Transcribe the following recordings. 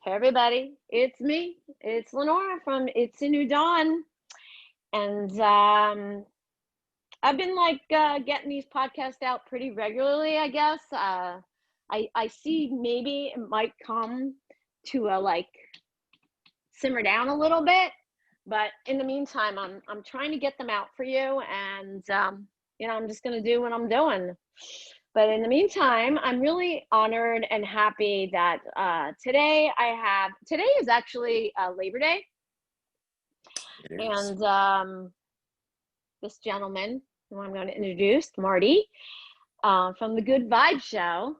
Hey everybody, it's me. It's Lenora from It's a New Dawn. And I've been getting these podcasts out pretty regularly, I guess. I see maybe it might come to a simmer down a little bit, but in the meantime, I'm trying to get them out for you, and I'm just gonna do what I'm doing. But in the meantime, I'm really honored and happy that today is actually Labor Day. It is. And this gentleman who I'm going to introduce, Marty, from the Good Vibe Show,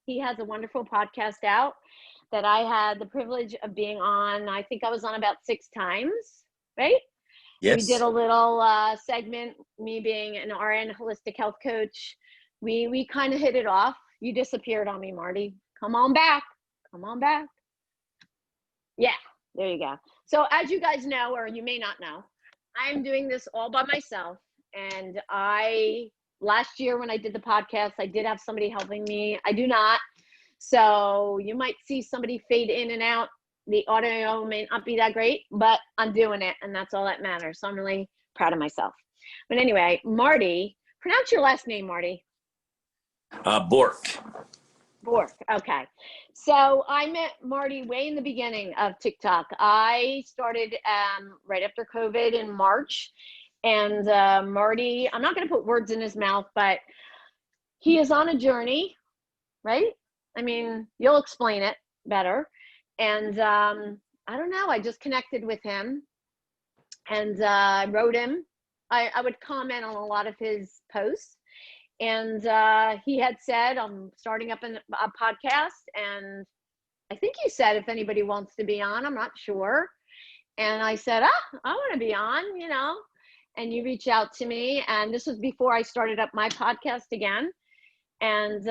he has a wonderful podcast out that I had the privilege of being on. I think I was on about 6 times, right? Yes. We did a little segment, me being an RN holistic health coach. We kind of hit it off. You disappeared on me, Marty. Come on back. Yeah, there you go. So as you guys know, or you may not know, I'm doing this all by myself. And last year when I did the podcast, I did have somebody helping me. I do not. So you might see somebody fade in and out. The audio may not be that great, but I'm doing it. And that's all that matters. So I'm really proud of myself. But anyway, Marty, pronounce your last name, Marty. Bourque. Bourque. Okay. So I met Marty way in the beginning of TikTok. I started right after COVID in March. And Marty, I'm not going to put words in his mouth, but he is on a journey, right? I mean, you'll explain it better. And I don't know, I just connected with him, and I wrote him. I would comment on a lot of his posts. And he had said, I'm starting up a podcast. And I think he said, if anybody wants to be on, I'm not sure. And I said, I want to be on, and you reach out to me. And this was before I started up my podcast again. And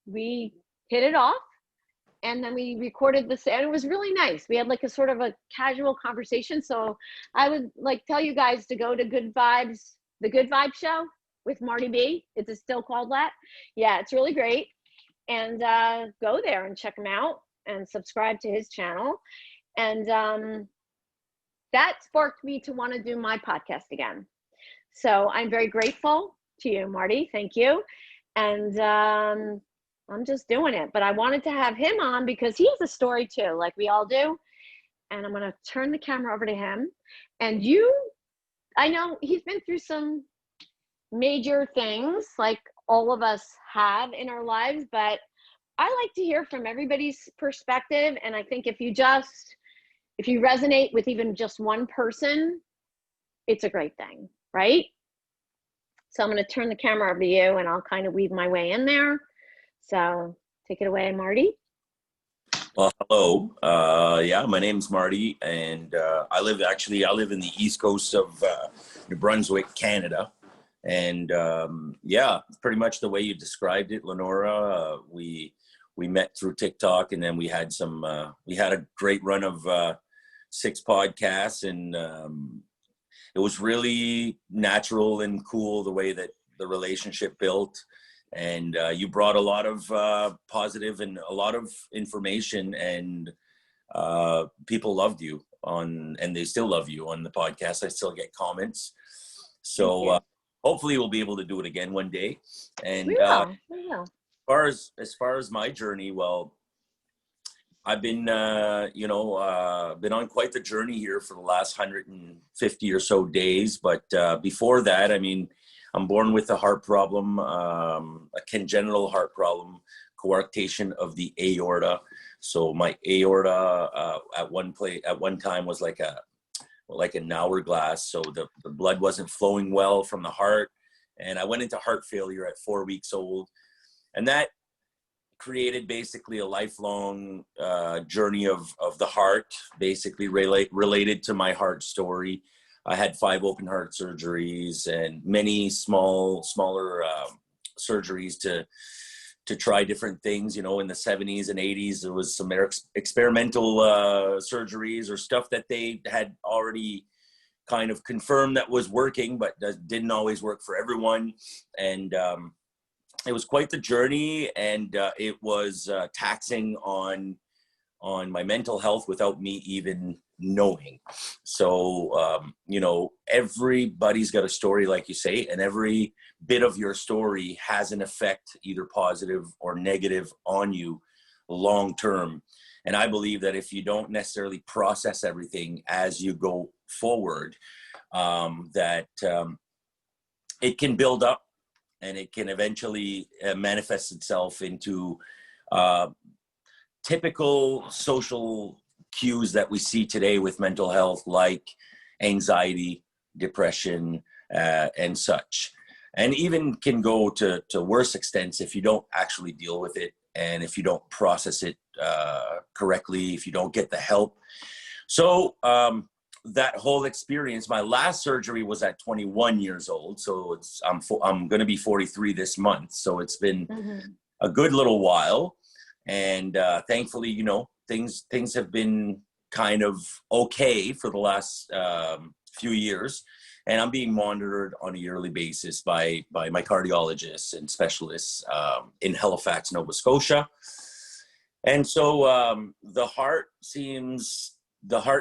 we hit it off. And then we recorded this, and it was really nice. We had a sort of a casual conversation. So I would tell you guys to go to Good Vibes, the Good Vibe Show with Marty B. Is it still called that? Yeah, it's really great. And go there and check him out and subscribe to his channel. And that sparked me to want to do my podcast again. So I'm very grateful to you, Marty. Thank you. And I'm just doing it. But I wanted to have him on because he has a story too, like we all do. And I'm going to turn the camera over to him. And I know he's been through some major things like all of us have in our lives, but I like to hear from everybody's perspective. And I think if you resonate with even just one person, it's a great thing, right? So I'm going to turn the camera over to you, and I'll kind of weave my way in there. So take it away, Marty. Well, hello. Yeah, my name's Marty, and I live in the east coast of New Brunswick, Canada. And yeah, pretty much the way you described it, Lenora. We met through TikTok, and then we had a great run of 6 podcasts, and it was really natural and cool the way that the relationship built. And you brought a lot of positive and a lot of information, and people loved you and they still love you on the podcast. I still get comments. So hopefully we'll be able to do it again one day. And as far as my journey, well, I've been, been on quite the journey here for the last 150 or so days. But before that, I mean, I'm born with a heart problem, a congenital heart problem, coarctation of the aorta. So my aorta at one time was like an hourglass. So the blood wasn't flowing well from the heart. And I went into heart failure at 4 weeks old. And that created basically a lifelong journey of the heart, basically related to my heart story. I had 5 open heart surgeries and many smaller surgeries to try different things. In the 70s and 80s, there was some experimental surgeries or stuff that they had already kind of confirmed that was working, but that didn't always work for everyone. And it was quite the journey, and it was taxing on on my mental health without me even knowing. So, you know, everybody's got a story, like you say, and every bit of your story has an effect, either positive or negative, on you long term. And I believe that if you don't necessarily process everything as you go forward, it can build up, and it can eventually manifest itself into typical social cues that we see today with mental health, like anxiety, depression, and such. And even can go to worse extents if you don't actually deal with it, and if you don't process it correctly, if you don't get the help. So that whole experience, my last surgery was at 21 years old. So I'm going to be 43 this month. So it's been a good little while. And thankfully, you know, things have been kind of okay for the last few years. And I'm being monitored on a yearly basis by my cardiologists and specialists in Halifax, Nova Scotia. And so the heart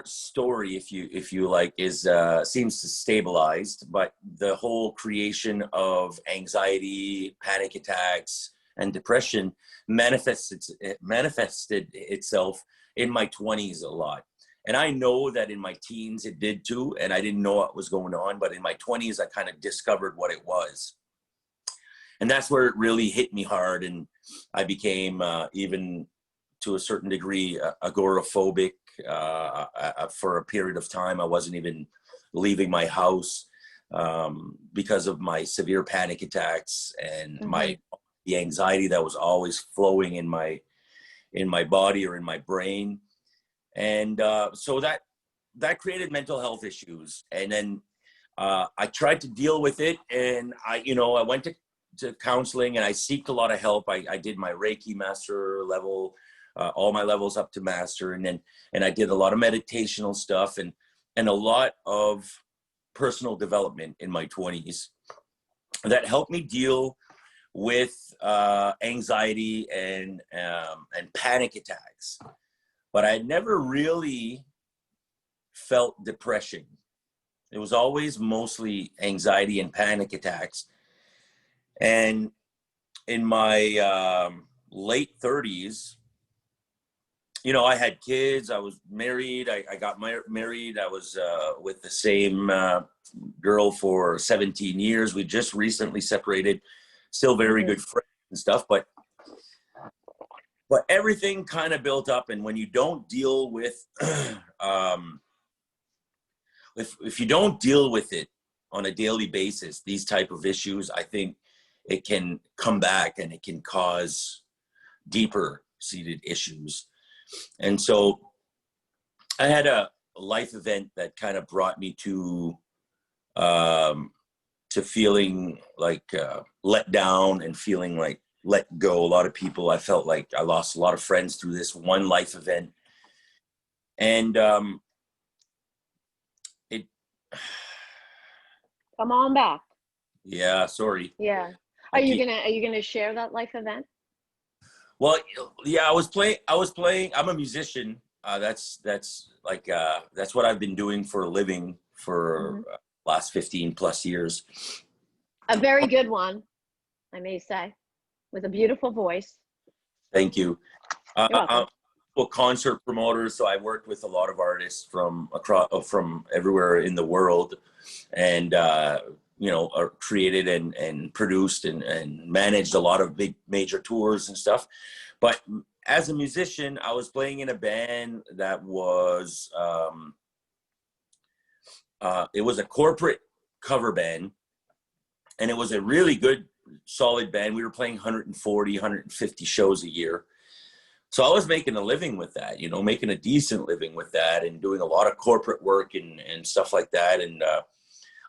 story, if you like, is seems to stabilized, but the whole creation of anxiety, panic attacks, and depression manifested itself in my 20s a lot. And I know that in my teens it did too, and I didn't know what was going on, but in my 20s I kind of discovered what it was. And that's where it really hit me hard, and I became even to a certain degree agoraphobic. For a period of time I wasn't even leaving my house because of my severe panic attacks and the anxiety that was always flowing in my body or in my brain. And so that created mental health issues. And then I tried to deal with it, and I went to counseling, and I sought a lot of help. I did my Reiki master level, all my levels up to master, and I did a lot of meditational stuff and a lot of personal development in my 20s that helped me deal with anxiety and panic attacks. But I never really felt depression. It was always mostly anxiety and panic attacks. And in my late 30s, you know, I had kids, I was married, I got married, I was with the same girl for 17 years. We just recently separated, still very good friends and stuff, but everything kind of built up. And when you don't deal with, if you don't deal with it on a daily basis, these type of issues, I think it can come back and it can cause deeper seated issues. And so I had a life event that kind of brought me to feeling like let down and feeling like let go. A lot of people, I felt like I lost a lot of friends through this one life event. And it come on back. Yeah, sorry. Yeah. Are you gonna share that life event? Well, yeah, I was playing. I'm a musician. That's what I've been doing for a living for last 15 plus years. A very good one, I may say, with a beautiful voice. Thank you. You're welcome. I'm a concert promoter, so I worked with a lot of artists from everywhere in the world, and created and produced and managed a lot of big major tours and stuff. But as a musician, I was playing in a band that was it was a corporate cover band, and it was a really good, solid band. We were playing 140, 150 shows a year. So I was making a living with that, making a decent living with that, and doing a lot of corporate work and stuff like that. And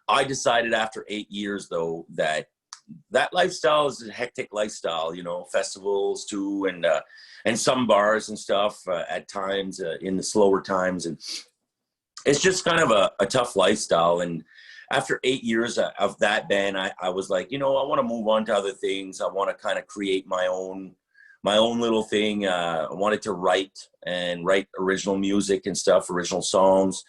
I decided after 8 years, though, that lifestyle is a hectic lifestyle, festivals too, and some bars and stuff at times in the slower times. And it's just kind of a tough lifestyle. And after 8 years of that band, I was like, I want to move on to other things. I want to kind of create my own my own little thing. I wanted to write original music and stuff, original songs.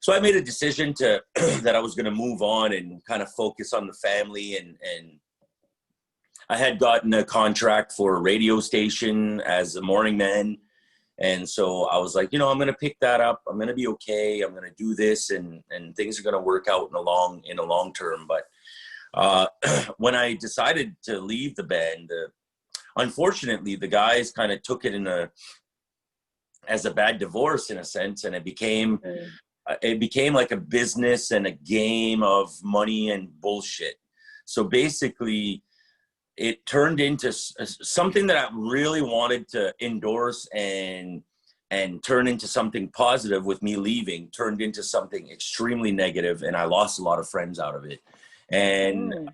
So I made a decision to that I was going to move on and kind of focus on the family. And I had gotten a contract for a radio station as a morning man. And so I was like, I'm going to pick that up. I'm going to be okay. I'm going to do this, and things are going to work out in the long term. But when I decided to leave the band, unfortunately, the guys kind of took it as a bad divorce in a sense, and it became like a business and a game of money and bullshit. So basically, it turned into something that I really wanted to endorse and turn into something positive. With me leaving, turned into something extremely negative, and I lost a lot of friends out of it, and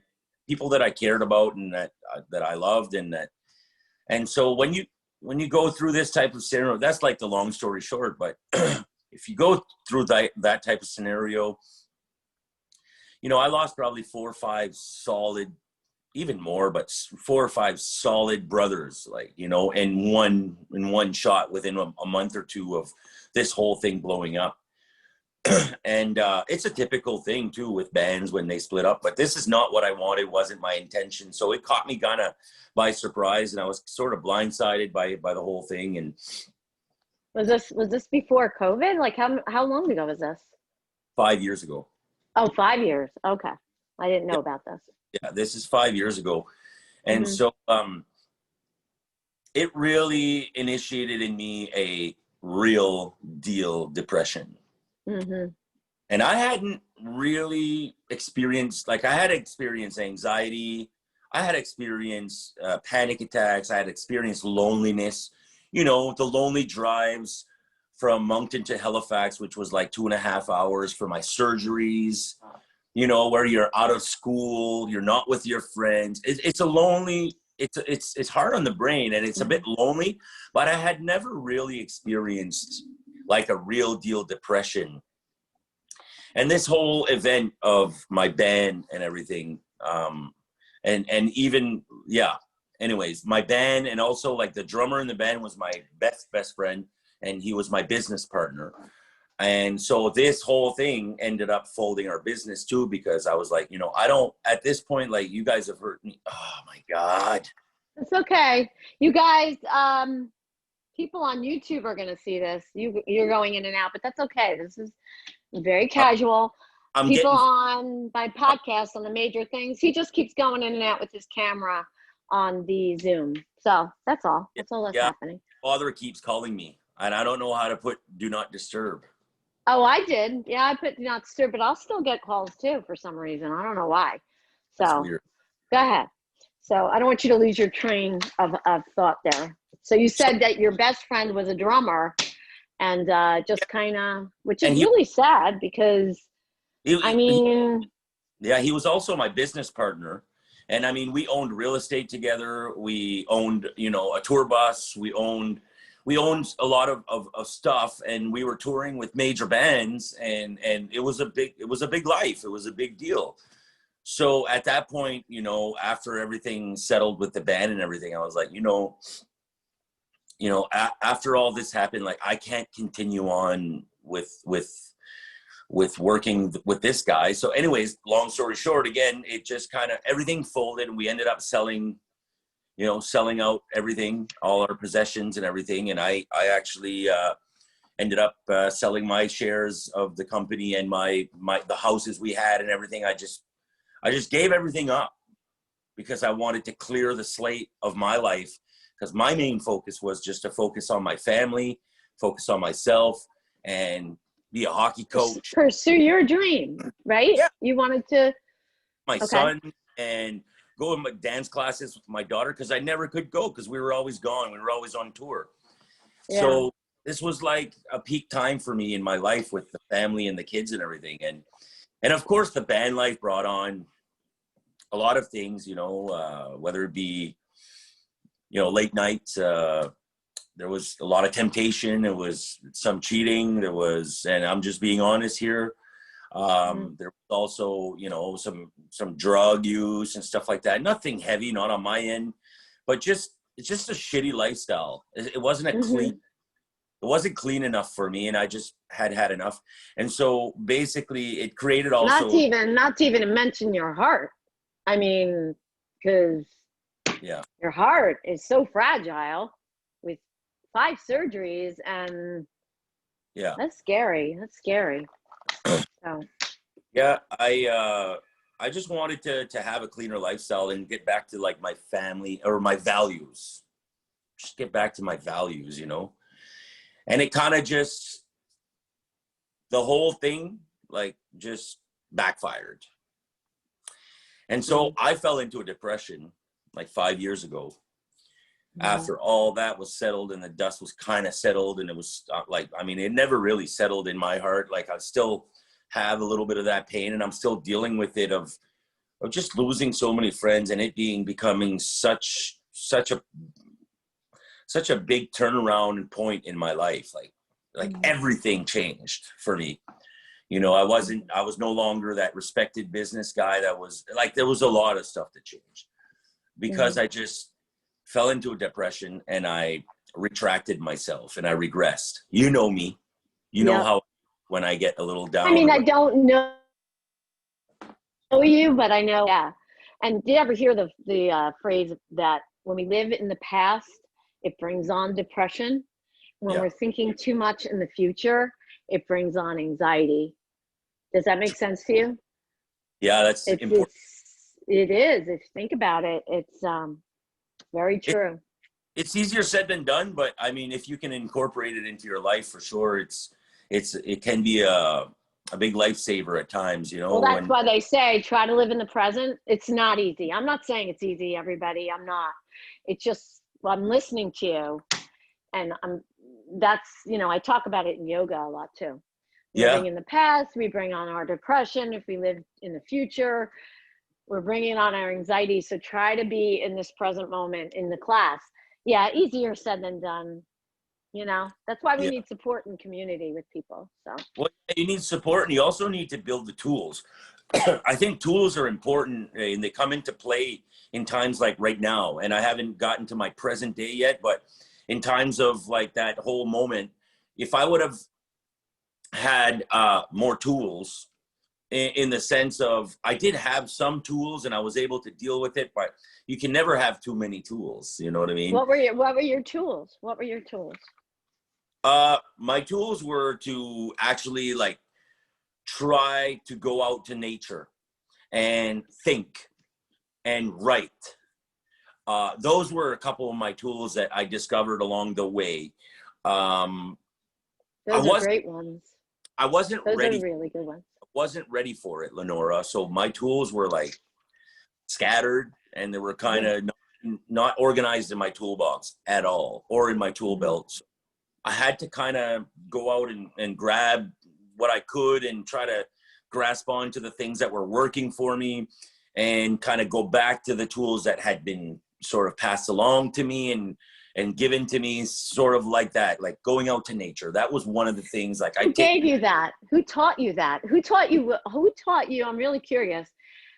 people that I cared about and that I loved, and so when you go through this type of scenario, that's like the long story short. But if you go through that type of scenario, I lost probably 4 or 5 solid, even more, but 4 or 5 solid brothers, in one shot within a month or two of this whole thing blowing up. And it's a typical thing too with bands when they split up, but this is not what I wanted, wasn't my intention. So it caught me kind of by surprise, and I was sort of blindsided by the whole thing. And was this before COVID? Like how long ago was this? 5 years ago. Oh, 5 years. Okay. I didn't know about this. Yeah, this is 5 years ago. And so it really initiated in me a real deal depression. And I hadn't really experienced, I had experienced anxiety. I had experienced panic attacks. I had experienced loneliness, the lonely drives from Moncton to Halifax, which was like 2.5 hours for my surgeries, where you're out of school, you're not with your friends. It's a lonely, it's hard on the brain, and it's a bit lonely, but I had never really experienced like a real deal depression. And this whole event of my band and everything, and even, anyways, my band, and also like the drummer in the band was my best friend, and he was my business partner. And so this whole thing ended up folding our business too, because I was like, I don't, at this point, like, you guys have hurt me. Oh my God. It's okay. You guys, people on YouTube are going to see this. You're going in and out, but that's okay. This is very casual. People on my podcast on the major things, he just keeps going in and out with his camera on the Zoom. So that's all. That's all that's happening. Father keeps calling me, and I don't know how to put do not disturb. Oh, I did. Yeah, I put do not disturb, but I'll still get calls too for some reason. I don't know why. So go ahead. So I don't want you to lose your train of thought there. So you said that your best friend was a drummer, and just kind of, which is really sad because, he was also my business partner. And I mean, we owned real estate together. We owned, a tour bus. We owned a lot of stuff, and we were touring with major bands, and it was a big life. It was a big deal. So at that point, after everything settled with the band and everything, I was like, after all this happened, like, I can't continue on with working with this guy. So anyways, long story short, again, it just kind of, everything folded, and we ended up selling out everything, all our possessions and everything. And I actually ended up selling my shares of the company and the houses we had and everything. I just gave everything up because I wanted to clear the slate of my life, because my main focus was just to focus on my family, focus on myself, and be a hockey coach. Pursue your dream, right? Yeah. You wanted to. My son, and go in my dance classes with my daughter, because I never could go because we were always gone. We were always on tour. Yeah. So this was like a peak time for me in my life with the family and the kids and everything. And of course, the band life brought on a lot of things, whether it be, late nights. There was a lot of temptation. There was some cheating. There was, and I'm just being honest here. There was also, some drug use and stuff like that. Nothing heavy, not on my end, but just it's just a shitty lifestyle. It wasn't a Mm-hmm. it wasn't clean enough for me, and I just had enough. And so basically it created Not also, to even mention your heart. I mean, because yeah, your heart is so fragile with 5 surgeries, and yeah. that's scary. That's scary. So, Yeah, I just wanted to have a cleaner lifestyle and get back to like my family or my values. Just get back to my values, you know? And it kind of just, the whole thing like just backfired. And so I fell into a depression like 5 years ago. After all that was settled and the dust was kind of settled, and it was like, I mean, it never really settled in my heart. Like I still have a little bit of that pain, and I'm still dealing with it of just losing so many friends, and it becoming such a big turnaround point in my life. Like everything changed for me. You know, I was no longer that respected business guy. That was like, there was a lot of stuff that changed because I just fell into a depression, and I retracted myself, and I regressed. You know me. You know how when I get a little down. I mean, I don't know you, but I know, yeah. And did you ever hear the phrase that when we live in the past, it brings on depression? When we're thinking too much in the future, it brings on anxiety. Does that make sense to you? Yeah, that's important. It is. If you think about it, it's very true. It's easier said than done, but I mean, if you can incorporate it into your life, for sure, it can be a big lifesaver at times, you know. Well, that's why they say try to live in the present. It's not easy. I'm not saying it's easy, everybody. I'm not. It's just, I'm listening to you, and that's, you know, I talk about it in yoga a lot too. Living in the past, we bring on our depression. If we live in the future, we're bringing on our anxiety. So try to be in this present moment in the class. Yeah, easier said than done. You know, that's why we need support and community with people. So, well, you need support, and you also need to build the tools. I think tools are important, and they come into play in times like right now. And I haven't gotten to my present day yet, but in times of like that whole moment, if I would have had more tools, in the sense of I did have some tools and I was able to deal with it, but you can never have too many tools. You know what I mean? what were your tools? What were your tools? My tools were to actually like try to go out to nature and think and write. Those were a couple of my tools that I discovered along the way. Those are great ones. I wasn't ready. Those are really good ones. Wasn't ready for it, Lenora. So my tools were like scattered, and they were kind of not organized in my toolbox at all, or in my tool belt. So I had to kind of go out and grab what I could and try to grasp onto the things that were working for me, and kind of go back to the tools that had been sort of passed along to me and given to me, sort of like that, like going out to nature. That was one of the things. Like, who gave you that? Who taught you that? Who taught you? I'm really curious.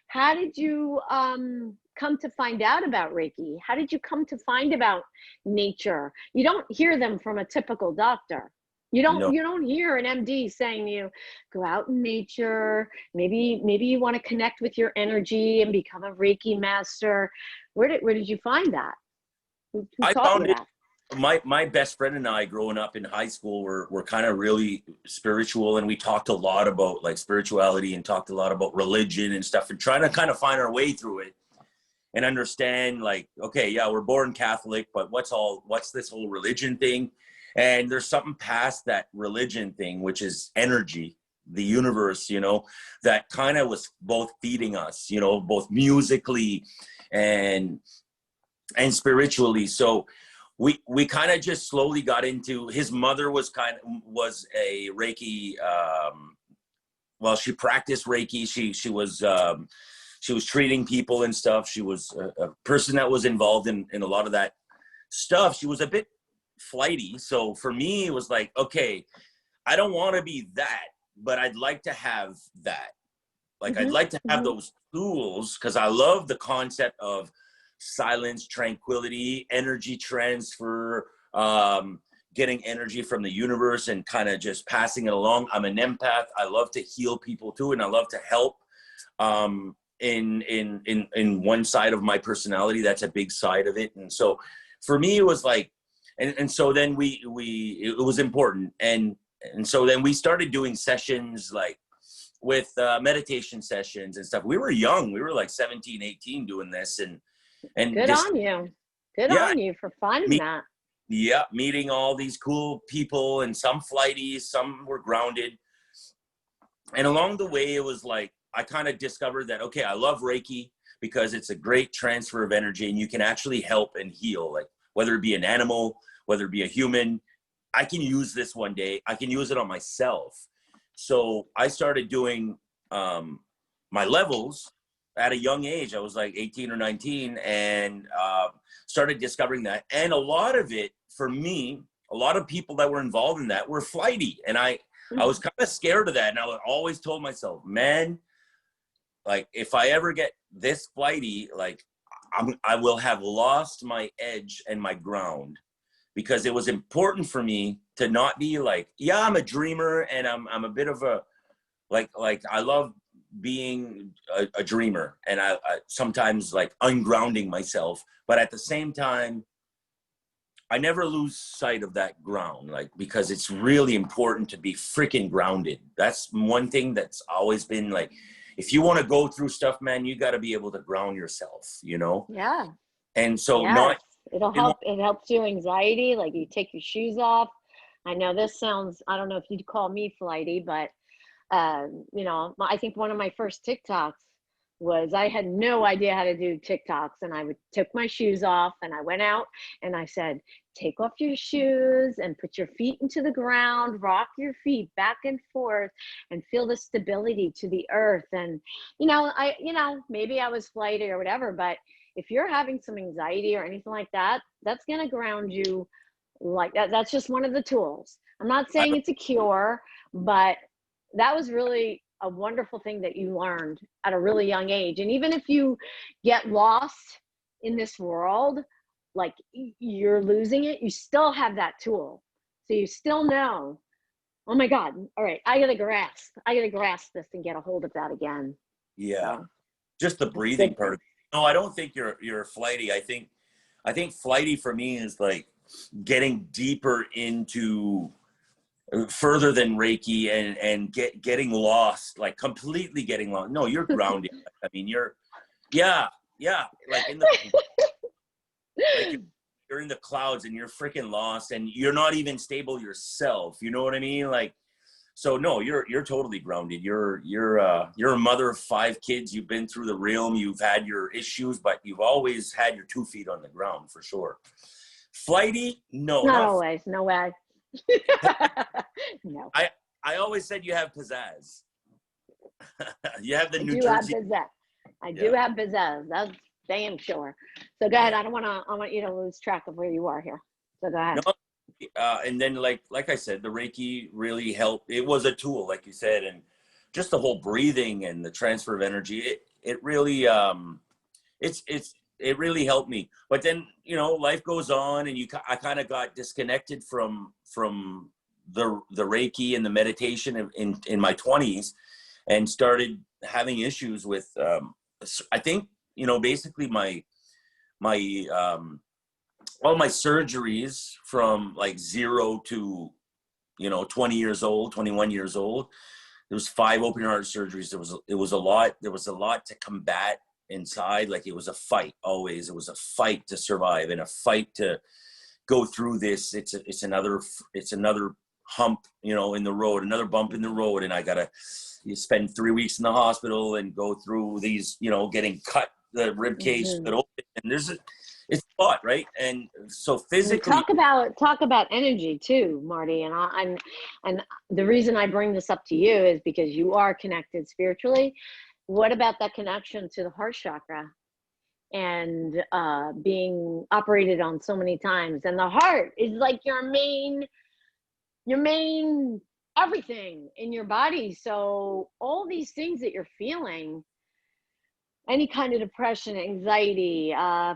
How did you come to find out about Reiki? How did you come to find about nature? You don't hear them from a typical doctor. You don't hear an MD saying to you, go out in nature. Maybe you want to connect with your energy and become a Reiki master. Where did you find that? Who taught you that? My best friend and I, growing up in high school, were kind of really spiritual, and we talked a lot about like spirituality and talked a lot about religion and stuff, and trying to kind of find our way through it and understand, like, okay, yeah, we're born Catholic, but what's this whole religion thing? And there's something past that religion thing, which is energy, the universe, you know, that kind of was both feeding us, you know, both musically and spiritually. So we kind of just slowly got into, his mother was a Reiki, well, she practiced Reiki. She was treating people and stuff. She was a person that was involved in a lot of that stuff. She was a bit flighty. So for me, it was like, okay, I don't want to be that, but I'd like to have that. Like, I'd like to have those tools, because I love the concept of silence, tranquility, energy transfer, getting energy from the universe and kind of just passing it along. I'm an empath. I love to heal people too, and I love to help. In one side of my personality, that's a big side of it. And so for me, it was like, and so then it was important. And so then we started doing sessions like with meditation sessions and stuff. We were young. We were like 17, 18 doing this, and Good just, on you. Good yeah, on you for finding that. Yeah, meeting all these cool people, and some flighty, some were grounded. And along the way, it was like, I kind of discovered that, okay, I love Reiki because it's a great transfer of energy, and you can actually help and heal, like whether it be an animal, whether it be a human. I can use this one day. I can use it on myself. So I started doing my levels at a young age. I was like 18 or 19, and started discovering that. And a lot of it, for me, a lot of people that were involved in that were flighty. And I was kind of scared of that. And I always told myself, man, like if I ever get this flighty, like I will have lost my edge and my ground, because it was important for me to not be like, yeah, I'm a dreamer, and I'm a bit of a, like I love being a dreamer, and I sometimes like ungrounding myself, but at the same time, I never lose sight of that ground, like, because it's really important to be freaking grounded. That's one thing that's always been like, if you want to go through stuff, man, you got to be able to ground yourself, you know? Yeah. And so Yes. It'll help. It helps you anxiety. Like you take your shoes off. I know this sounds, I don't know if you'd call me flighty, but you know, I think one of my first TikToks was, I had no idea how to do TikToks, and I took my shoes off and I went out and I said, take off your shoes and put your feet into the ground, rock your feet back and forth and feel the stability to the earth. And, you know, maybe I was flighty or whatever, but if you're having some anxiety or anything like that, that's going to ground you like that. That's just one of the tools. I'm not saying it's a cure, but that was really a wonderful thing that you learned at a really young age. And even if you get lost in this world, like you're losing it, you still have that tool. So you still know, oh my God, all right, I gotta grasp this and get a hold of that again. Yeah. So, Just the breathing part. No, I don't think you're flighty. I think flighty for me is like getting deeper into further than Reiki and getting lost, like completely getting lost. No, you're grounded. I mean, yeah, like in the, like you're in the clouds and you're freaking lost, and you're not even stable yourself. You know what I mean? Like, so no, you're totally grounded. You're a mother of 5 kids. You've been through the realm. You've had your issues, but you've always had your 2 feet on the ground for sure. Flighty? No, not always. No way. No. I always said you have pizzazz. You have the New Jersey. I do have pizzazz. That's damn sure. So go ahead. I want you to lose track of where you are here. So go ahead. No, and then like I said, the Reiki really helped. It was a tool, like you said, and just the whole breathing and the transfer of energy. It really it really helped me. But then, you know, life goes on, and I kind of got disconnected from the Reiki and the meditation in my 20s, and started having issues with I think, you know, basically my all my surgeries from like 0 to, you know, 20 years old, 21 years old. There was 5 open heart surgeries. It was a lot. There was a lot to combat inside. Like, it was a fight always. It was a fight to survive and a fight to go through this. It's another hump, you know, in the road, another bump in the road. And I gotta spend 3 weeks in the hospital and go through these, you know, getting cut, the rib cage split open. And it's a lot, right? And so physically, talk about energy too, Marty. And the reason I bring this up to you is because you are connected spiritually. What about that connection to the heart chakra and being operated on so many times? And the heart is like your main everything in your body. So all these things that you're feeling, any kind of depression, anxiety,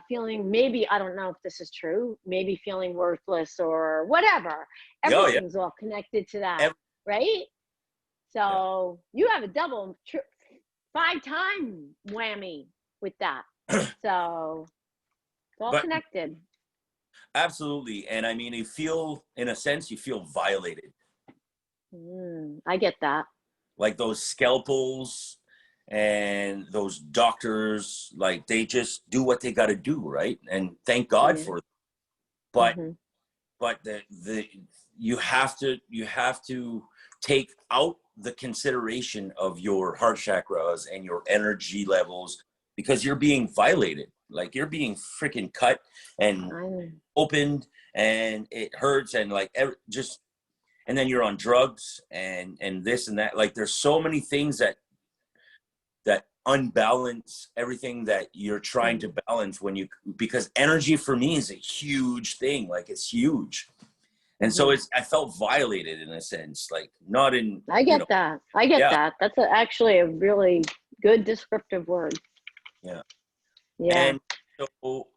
feeling maybe, I don't know if this is true, maybe feeling worthless or whatever. Oh, yeah. Everything's all connected to that, Ev- right? yeah. So you have a double, 5-time whammy with that. So it's all But connected. absolutely. And I mean, you feel, in a sense, you feel violated. I get that. Like those scalpels and those doctors, like they just do what they got to do, right? And thank God Yeah. for them. But Mm-hmm. but the you have to take out the consideration of your heart chakras and your energy levels, because you're being violated. Like you're being freaking cut and opened, and it hurts, and like just, and then you're on drugs and this and that. Like there's so many things that unbalance everything that you're trying to balance when you, because energy for me is a huge thing. Like it's huge. And so I felt violated in a sense, like not in, I get that. I get that. That's actually a really good descriptive word. Yeah. Yeah. And so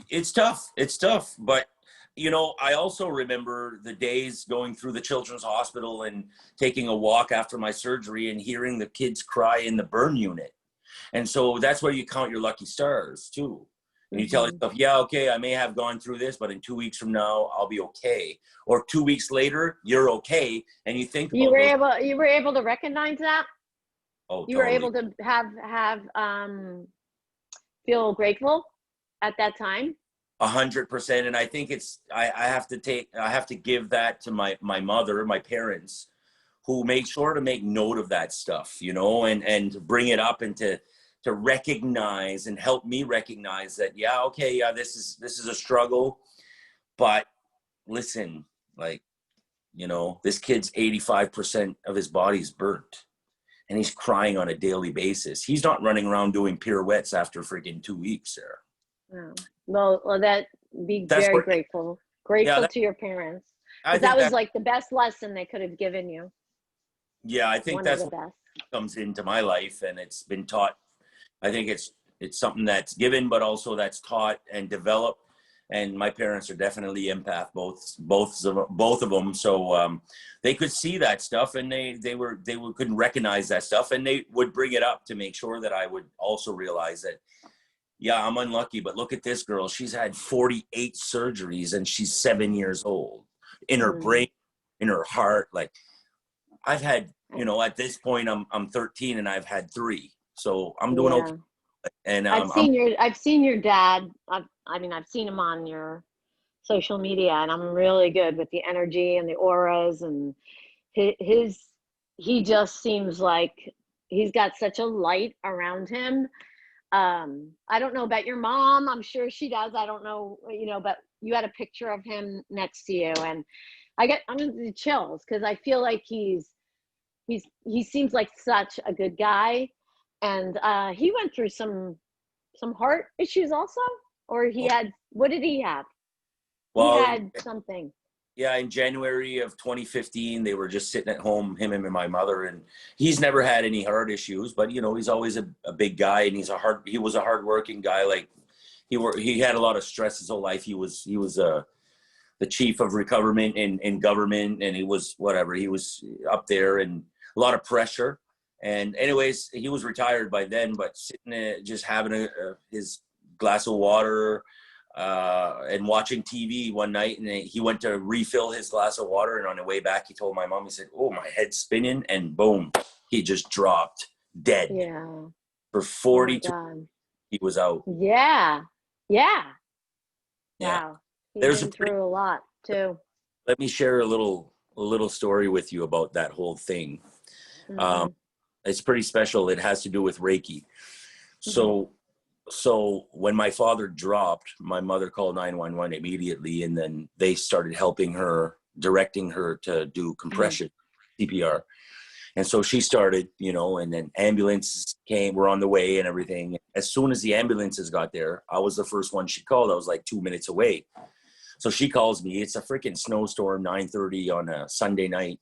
it's tough. It's tough. But, you know, I also remember the days going through the children's hospital and taking a walk after my surgery and hearing the kids cry in the burn unit. And so that's where you count your lucky stars too. And you tell yourself, yeah, okay, I may have gone through this, but in 2 weeks from now, I'll be okay. Or 2 weeks later, you're okay. And you think you were able to recognize that? Oh, you totally. were able to feel grateful at that time? 100%. And I think I have to give that to my mother, my parents, who made sure to make note of that stuff, you know, and to bring it up and to recognize and help me recognize that, yeah, okay, yeah, this is a struggle, but listen, like, you know, this kid's 85% of his body's burnt and he's crying on a daily basis. He's not running around doing pirouettes after freaking 2 weeks, Sarah. Well, that's very grateful to your parents. That was like the best lesson they could have given you. Yeah, I think that's what comes into my life, and it's been taught. I think it's something that's given, but also that's taught and developed. And my parents are definitely empath, both of them. So they could see that stuff, and they couldn't recognize that stuff, and they would bring it up to make sure that I would also realize that, yeah, I'm unlucky, but look at this girl. She's had 48 surgeries, and she's 7 years old. In her brain, in her heart, like I've had, you know, at this point, I'm 13, and I've had 3. So I'm doing okay. And I've seen your dad. I've seen him on your social media, and I'm really good with the energy and the auras, and he just seems like he's got such a light around him. I don't know about your mom. I'm sure she does. I don't know, you know, but you had a picture of him next to you, and I'm in the chills because I feel like he seems like such a good guy. And he went through some heart issues also, or what did he have? Well, he had something. Yeah, in January of 2015, they were just sitting at home, him and my mother, and he's never had any heart issues, but you know, he's always a big guy, and he was a hardworking guy. Like he had a lot of stress his whole life. He was the chief of recovery in government, and he was up there, and a lot of pressure. And anyways, he was retired by then, but sitting there, just having his glass of water and watching TV one night, and he went to refill his glass of water, and on the way back, he told my mom, he said, "Oh, my head's spinning," and boom, he just dropped dead. Yeah. For 42, he was out. Yeah. Yeah. Yeah. Wow. He's been through a lot too. Let me share a little story with you about that whole thing. It's pretty special. It has to do with Reiki. So when my father dropped, my mother called 911 immediately, and then they started helping her, directing her to do compression, CPR. And so she started, you know, and then ambulances were on the way and everything. As soon as the ambulances got there, I was the first one she called. I was like 2 minutes away. So she calls me. It's a freaking snowstorm, 9:30 on a Sunday night.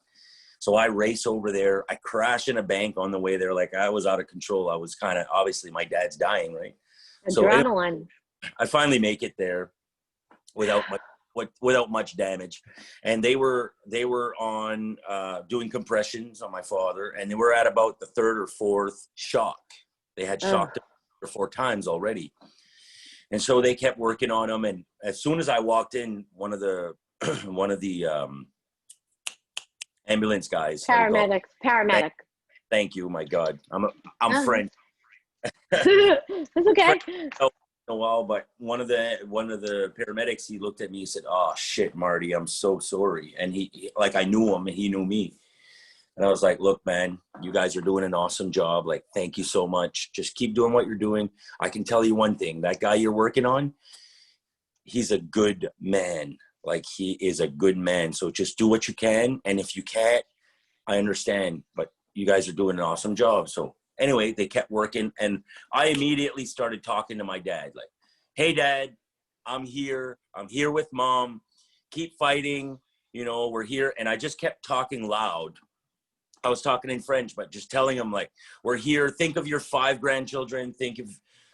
So I race over there. I crash in a bank on the way there. Like I was out of control. I was kind of, obviously my dad's dying, right? So anyway, Adrenaline. I finally make it there without much damage. And they were on doing compressions on my father, and they were at about the third or fourth shock. They had shocked him 3 or 4 times already. And so they kept working on him. And as soon as I walked in, one of the ambulance guys. Paramedic. Thank you. My God. I'm French. It's okay. A while, but one of the paramedics, he looked at me, he said, "Oh shit, Marty, I'm so sorry." And he like, I knew him and he knew me. And I was like, "Look, man, you guys are doing an awesome job. Like, thank you so much. Just keep doing what you're doing. I can tell you one thing, that guy you're working on, he's a good man. Like, he is a good man. So just do what you can. And if you can't, I understand, but you guys are doing an awesome job." So anyway, they kept working, and I immediately started talking to my dad, like, "Hey, Dad, I'm here. I'm here with Mom. Keep fighting. You know, we're here." And I just kept talking loud. I was talking in French, but just telling him, like, "We're here. Think of your 5 grandchildren. Think of,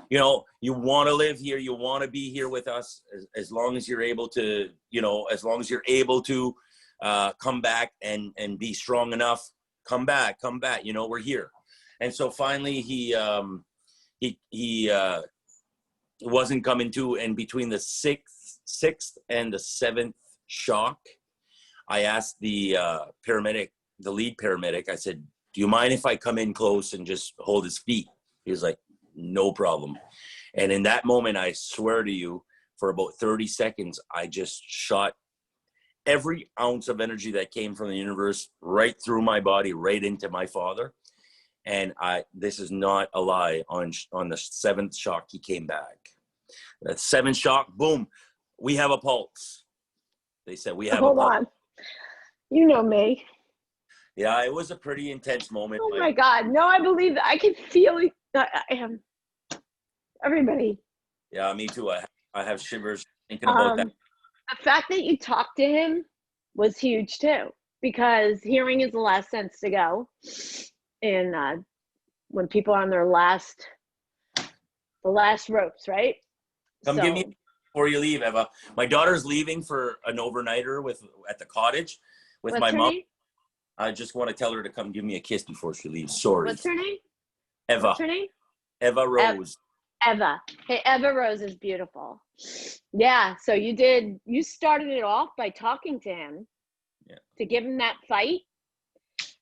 you know, you want to live here. You want to be here with us as long as you're able to, you know, as long as you're able to come back and be strong enough. Come back. You know, we're here." And so finally he wasn't coming to, and between the sixth and the 7th shock, I asked the paramedic, the lead paramedic, I said, "Do you mind if I come in close and just hold his feet?" He was like, "No problem." And in that moment, I swear to you, for about 30 seconds, I just shot every ounce of energy that came from the universe right through my body, right into my father. And this is not a lie, on the 7th shock, he came back. That 7th shock, boom, "We have a pulse." They said, "We have a pulse." Hold on. You know me. Yeah, it was a pretty intense moment. Oh my God. No, I believe that. I can feel it. I am. Everybody. Yeah, me too. I have shivers thinking about that. The fact that you talked to him was huge too, because hearing is the last sense to go. And when people are on the last ropes, right? Come give me before you leave, Eva. My daughter's leaving for an overnighter at the cottage with my mom. Name? I just want to tell her to come give me a kiss before she leaves. Sorry. What's her name? Eva. What's her name? Eva Rose. Eva. Hey, Eva Rose is beautiful. Yeah. So you started it off by talking to him, to give him that fight,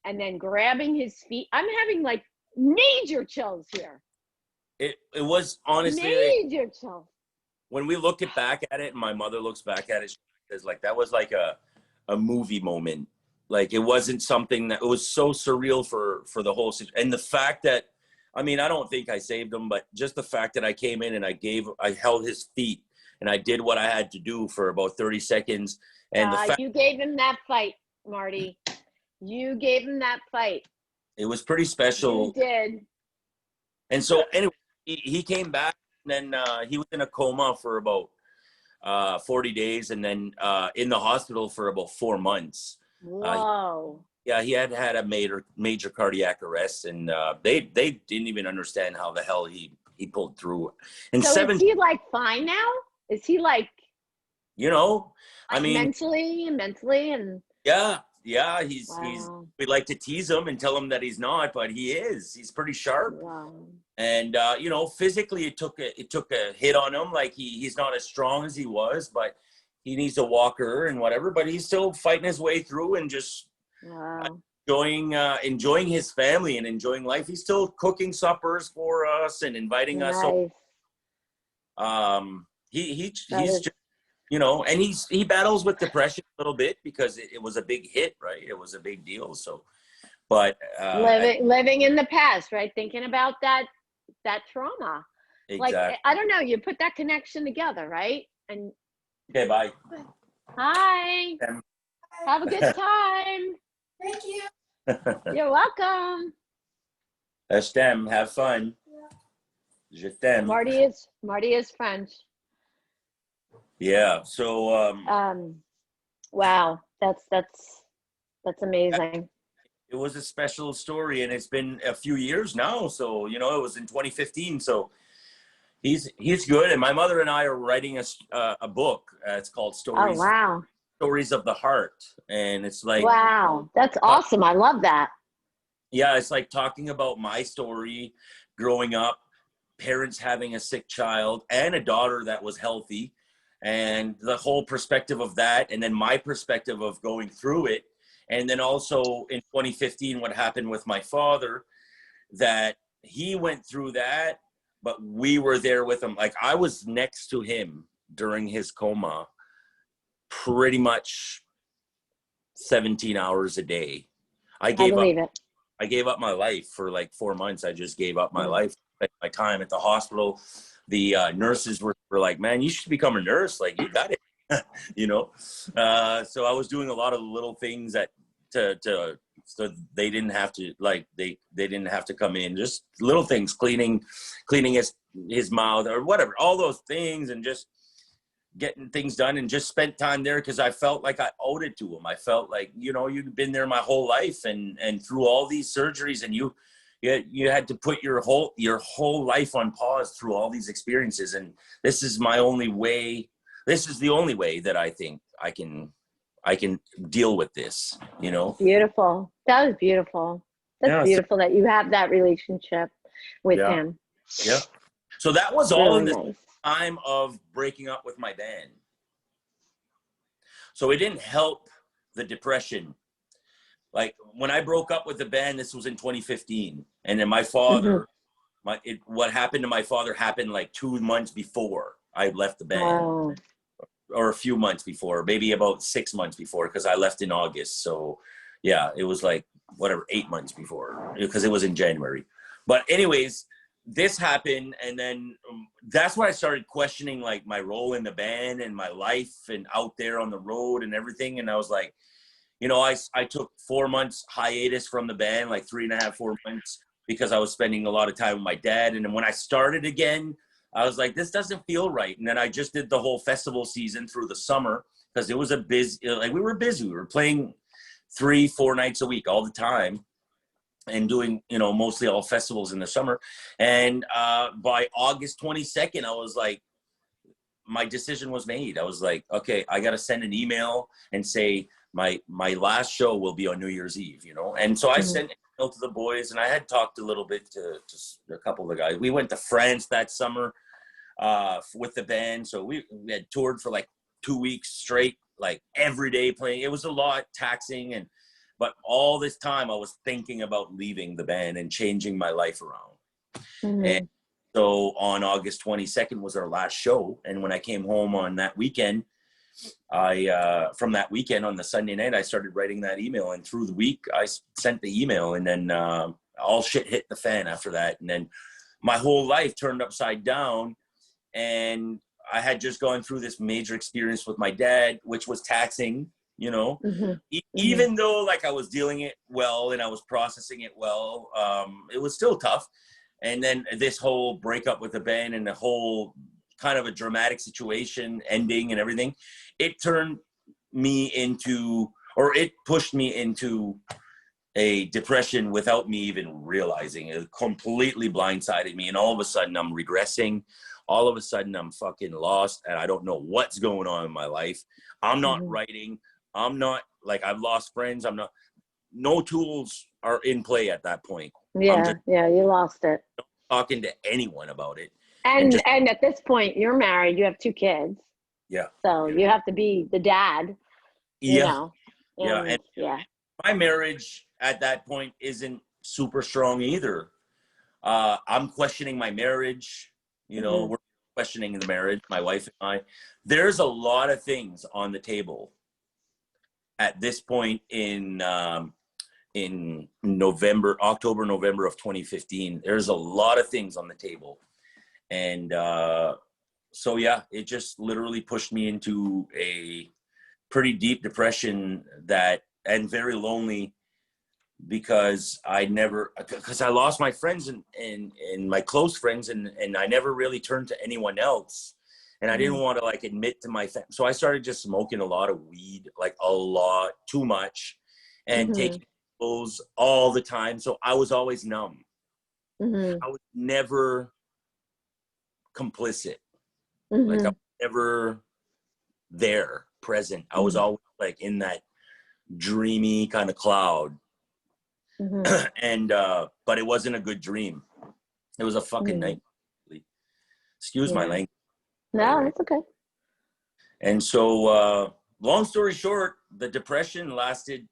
and then grabbing his feet. I'm having like major chills here. It was honestly major chills. When we look back at it, and my mother looks back at it, she says, like, that was like a movie moment. Like, it wasn't something that, it was so surreal for the whole situation. And the fact that, I mean, I don't think I saved him, but just the fact that I came in and I held his feet and I did what I had to do for about 30 seconds. And the fact, you gave him that fight, Marty. You gave him that fight. It was pretty special. You did. And so anyway, he came back, and then he was in a coma for about 40 days, and then in the hospital for about 4 months. Whoa. He had a major cardiac arrest, and they didn't even understand how the hell he pulled through. And so is he like fine now? Is he like, you know, like I mean, mentally and yeah, he's we like to tease him and tell him that he's not, but he is. He's pretty sharp. Wow. And you know, physically it took a hit on him. Like, he's not as strong as he was, but he needs a walker and whatever, but he's still fighting his way through and just enjoying his family and enjoying life. He's still cooking suppers for us and inviting us. He's just, you know, and he battles with depression a little bit because it was a big hit, right? It was a big deal. So, but living in the past, right? Thinking about that trauma. Exactly. Like, I don't know, you put that connection together, right? And okay, bye. Hi. Have a good time. Thank you. You're welcome. Estem, have fun. Je t'aime. Marty is French. Yeah. So wow, that's amazing. it was a special story, and it's been a few years now. So, you know, it was in 2015. So he's good. And my mother and I are writing a book. It's called Oh, wow. Stories of the Heart. And it's like, Wow. That's awesome. I love that. yeah, it's like talking about my story growing up, parents having a sick child and a daughter that was healthy, and the whole perspective of that, and then my perspective of going through it. And then also in 2015, what happened with my father, that he went through that, but we were there with him. Like, I was next to him during his coma pretty much 17 hours a day. I believe it. gave up my life for like 4 months. I just gave up my Mm. life, my time at the hospital. The nurses were like, man, you should become a nurse. Like, you got it. You know? So I was doing a lot of little things that so they didn't have to, like, they didn't have to come in, just little things, cleaning his mouth or whatever, all those things, and just getting things done, and just spent time there because I felt like I owed it to him. I felt like, you know, you've been there my whole life, and through all these surgeries, and you had to put your whole life on pause through all these experiences. And this is my only way. This is the only way that I think I can deal with this, you know? Beautiful. That was beautiful. That's beautiful that you have that relationship with him. Yeah. So that was all Really in the nice. time of breaking up with my band. So it didn't help the depression. Like, when I broke up with the band, this was in 2015. And then my father, what happened to my father happened like 2 months before I left the band. Oh. Or a few months before, maybe about 6 months before, because I left in August. So yeah, it was like, whatever, 8 months before, because it was in January. But anyways, this happened, and then that's when I started questioning, like, my role in the band and my life and out there on the road and everything. And I was like, you know, I took 4 months hiatus from the band, like 3.5, 4 months, because I was spending a lot of time with my dad. And then when I started again, I was like, this doesn't feel right. And then I just did the whole festival season through the summer, because it was a busy, like, we were busy. We were playing 3-4 nights a week all the time, and doing, you know, mostly all festivals in the summer. And by August 22nd, I was like, my decision was made. I was like, okay, I got to send an email and say my last show will be on New Year's Eve, you know? And so I sent an email to the boys, and I had talked a little bit to a couple of the guys. We went to France that summer with the band. So we had toured for like 2 weeks straight, like every day playing. It was a lot taxing, but all this time I was thinking about leaving the band and changing my life around. And so on August 22nd was our last show. And when I came home on that weekend, from that weekend on the Sunday night, I started writing that email, and through the week I sent the email, and then all shit hit the fan after that. And then my whole life turned upside down. And I had just gone through this major experience with my dad, which was taxing, you know, even though, like, I was dealing it well and I was processing it well, it was still tough. And then this whole breakup with the band and the whole kind of a dramatic situation ending and everything, it turned me into, or it pushed me into a depression without me even realizing. It completely blindsided me. And all of a sudden I'm regressing. All of a sudden I'm fucking lost, and I don't know what's going on in my life. I'm not writing. I'm not, like, I've lost friends. No tools are in play at that point. Yeah, you lost it. Talking to anyone about it. And at this point, you're married. You have 2 kids. Yeah. So you have to be the dad. You know. And my marriage at that point isn't super strong either. I'm questioning my marriage. You know, we're questioning the marriage, my wife and I. There's a lot of things on the table at this point in October, November of 2015. There's a lot of things on the table. And so, yeah, it just literally pushed me into a pretty deep depression, and very lonely, because I lost my friends and my close friends, and I never really turned to anyone else. And I didn't want to, like, admit to my so I started just smoking a lot of weed, like a lot, too much, and taking those all the time. So I was always numb. Mm-hmm. I was never complicit. Mm-hmm. Like I was never there, present. I was always like in that dreamy kind of cloud. Mm-hmm. And but it wasn't a good dream. It was a fucking nightmare. Excuse my language. No, it's okay. And so long story short, the depression lasted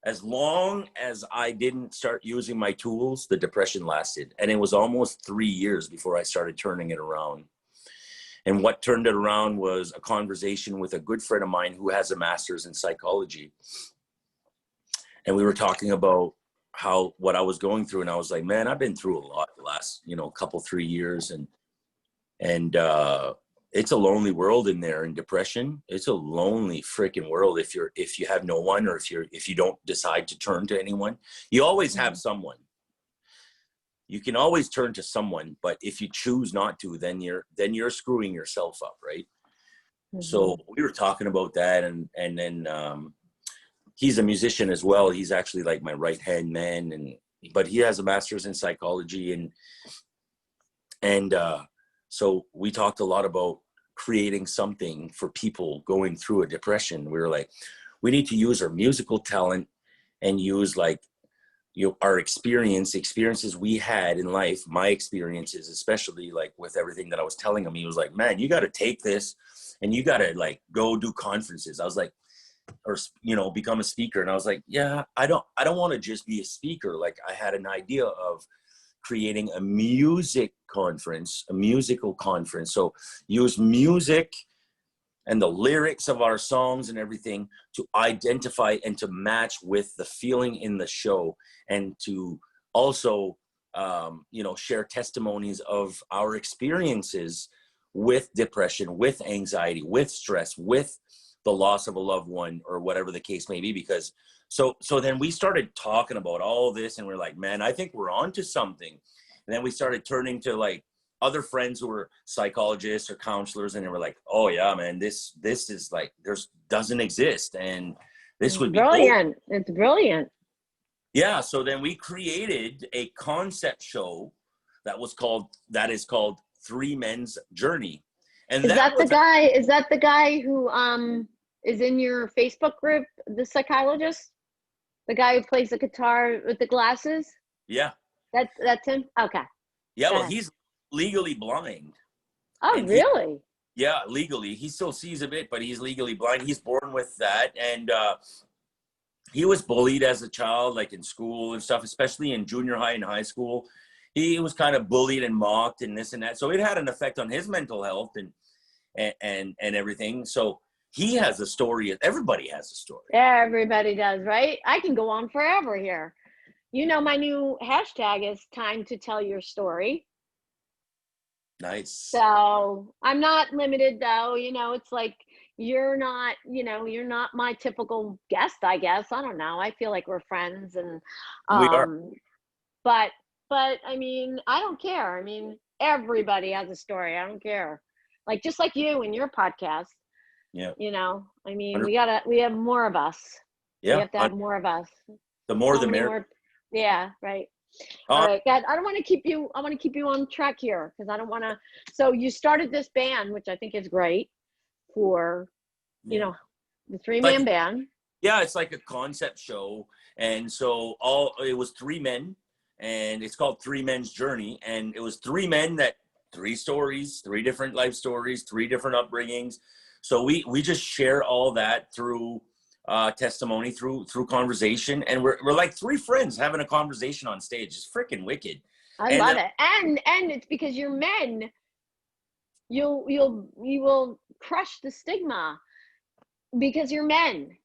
as long as I didn't start using my tools. The depression lasted, and it was almost 3 years before I started turning it around. And what turned it around was a conversation with a good friend of mine who has a master's in psychology. And we were talking about what I was going through. And I was like, man, I've been through a lot the last, couple, 3 years. And it's a lonely world in there in depression. It's a lonely freaking world. If you have no one, or if you don't decide to turn to anyone, you always have someone. You can always turn to someone, but if you choose not to, then you're screwing yourself up, right? Mm-hmm. So we were talking about that, and then he's a musician as well. He's actually like my right hand man, but he has a master's in psychology, and so we talked a lot about creating something for people going through a depression. We were like, we need to use our musical talent and use like our experiences we had in life, my experiences, especially like with everything that I was telling him. He was like, man, you got to take this and you got to like go do conferences. I was like, or, become a speaker. And I was like, yeah, I don't want to just be a speaker. Like I had an idea of creating a musical conference. So use music and the lyrics of our songs and everything to identify and to match with the feeling in the show, and to also, share testimonies of our experiences with depression, with anxiety, with stress, with the loss of a loved one, or whatever the case may be. Because so then we started talking about all this, and we're like, man, I think we're onto something. And then we started turning to like other friends who were psychologists or counselors, and they were like, oh yeah, man, this is like, doesn't exist, and this would be brilliant. cool. It's brilliant. Yeah. So then we created a concept show that is called Three Men's Journey. And is that the guy who is in your Facebook group, the psychologist, the guy who plays the guitar with the glasses? Yeah. That's him. Okay. Yeah. Well, he's legally blind. Oh, really? Yeah, legally. He still sees a bit, but he's legally blind. He's born with that. And he was bullied as a child, like in school and stuff, especially in junior high and high school. He was kind of bullied and mocked and this and that. So it had an effect on his mental health and everything. So he has a story. Everybody has a story. Everybody does, right? I can go on forever here. My new hashtag is time to tell your story. Nice. So I'm not limited though. It's like, you're not my typical guest, I guess. I don't know. I feel like we're friends, and we are. But I mean, I don't care. I mean, everybody has a story. I don't care. Like, just like you and your podcast. Yeah. I mean, 100%. we have more of us. Yeah. We have to have more of us. The more the merrier. Yeah, right. All right, God, I don't want to keep you. I want to keep you on track here, because I don't want to. So you started this band, which I think is great, for, the 3-man band. Yeah, it's like a concept show, and so it was 3 men, and it's called 3 Men's Journey, and it was 3 men 3 stories, 3 different life stories, 3 different upbringings. So we just share all that through testimony, through conversation, and we're like 3 friends having a conversation on stage. It's freaking wicked. I love it, and it's because you're men. You will crush the stigma because you're men.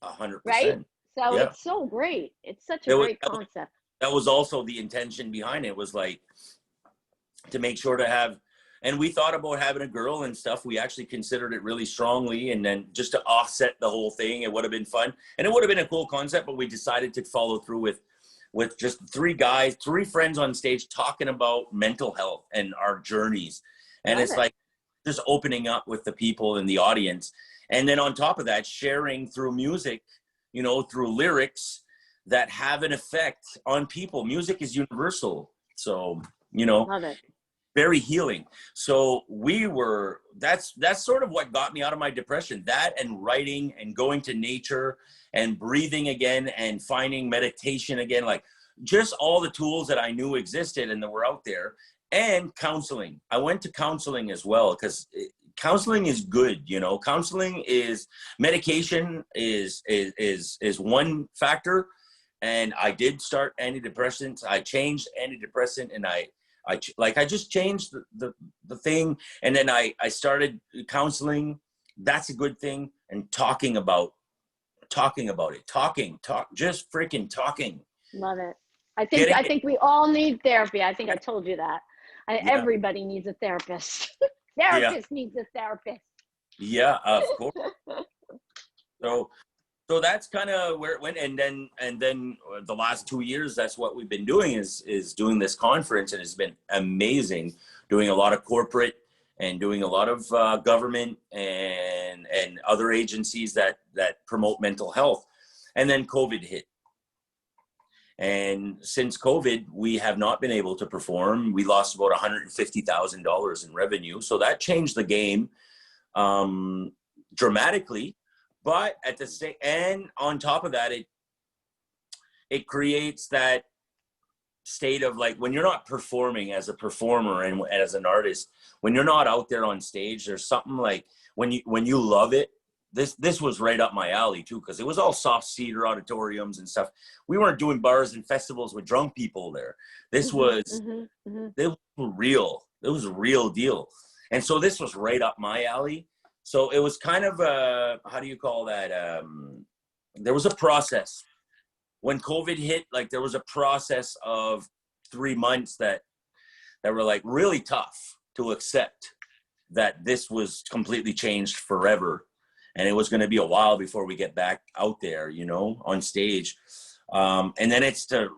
100%. Right? So yeah. It's so great. It's such a great concept. That was also the intention behind it, was like to make sure to have. And we thought about having a girl and stuff. We actually considered it really strongly. And then just to offset the whole thing, it would have been fun. And it would have been a cool concept, but we decided to follow through with just 3 guys, 3 friends on stage talking about mental health and our journeys. And it's like just opening up with the people in the audience. And then on top of that, sharing through music, through lyrics, that have an effect on people. Music is universal. So, you know, Love it. very healing. So that's sort of what got me out of my depression. That and writing and going to nature and breathing again and finding meditation again, like just all the tools that I knew existed and that were out there. And counseling. I went to counseling as well because counseling is good. You know, counseling is medication is one factor. And I did start antidepressants. I changed antidepressant, and I just changed the thing. And then I started counseling. That's a good thing. And talking about it, just freaking talking. Love it. I think we all need therapy. I think I told you that. Everybody needs a therapist. Therapist needs a therapist. Yeah, of course. So that's kind of where it went. And then the last 2 years, that's what we've been doing is doing this conference, and it's been amazing. Doing a lot of corporate and doing a lot of government and other agencies that promote mental health. And then COVID hit. And since COVID, we have not been able to perform. We lost about $150,000 in revenue. So that changed the game dramatically. But at the same, and on top of that, it creates that state of like, when you're not performing as a performer and as an artist, when you're not out there on stage, there's something like when you love it. This was right up my alley too, because it was all soft cedar auditoriums and stuff. We weren't doing bars and festivals with drunk people there. This was it was real. It was a real deal. And so this was right up my alley. So it was kind of how do you call that? There was a process. When COVID hit, like there was a process of 3 months that were like really tough to accept that this was completely changed forever. And it was going to be a while before we get back out there, you know, on stage. And then it's to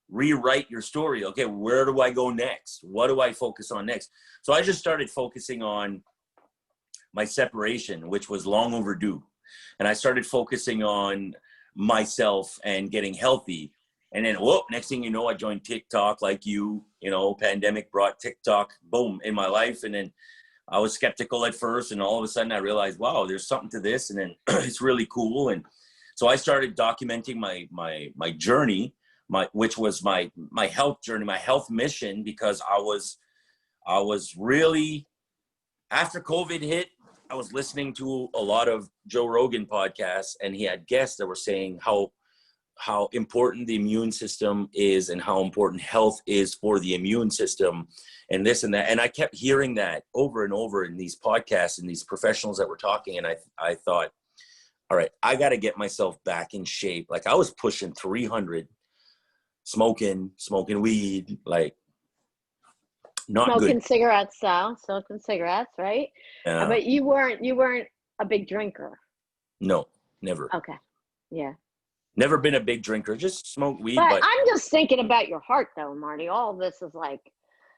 rewrite your story. Okay, where do I go next? What do I focus on next? So I just started focusing on my separation, which was long overdue. And I started focusing on myself and getting healthy. And then, next thing you know, I joined TikTok like you know, pandemic brought TikTok, boom, in my life. And then I was skeptical at first, and all of a sudden I realized, wow, there's something to this, and then it's really cool. And so I started documenting my journey, which was my health journey, my health mission, because I was really, after COVID hit, I was listening to a lot of Joe Rogan podcasts, and he had guests that were saying how important the immune system is and how important health is for the immune system and this and that. And I kept hearing that over and over in these podcasts and these professionals that were talking. And I thought, all right, I got to get myself back in shape. Like I was pushing 300, smoking weed, like not smoking good. cigarettes, smoking cigarettes, right? But you weren't a big drinker. No, never. Okay. Yeah. Never been a big drinker, just smoke weed. But I'm just thinking about your heart though, Marty. All this is like,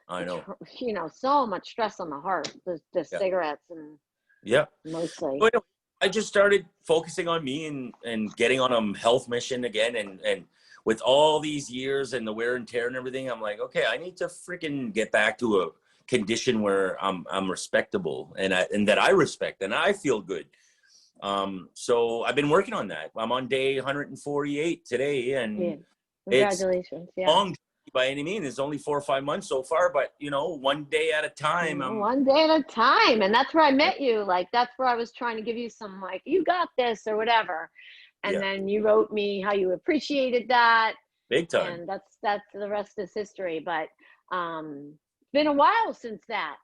I know, you know, so much stress on the heart, the cigarettes and mostly. So I just started focusing on me and getting on a health mission again. And with all these years and the wear and tear and everything, I'm like, okay, I need to freaking get back to a condition where I'm respectable and that I respect and I feel good. So I've been working on that. I'm on day 148 today, and Congratulations. It's long by any means. It's only 4 or 5 months so far, but you know, one day at a time. One day at a time. And that's where I met you. Like, that's where I was trying to give you some, like, you got this or whatever. And then you wrote me how you appreciated that. Big time. And that's the rest is history. But it's been a while since that.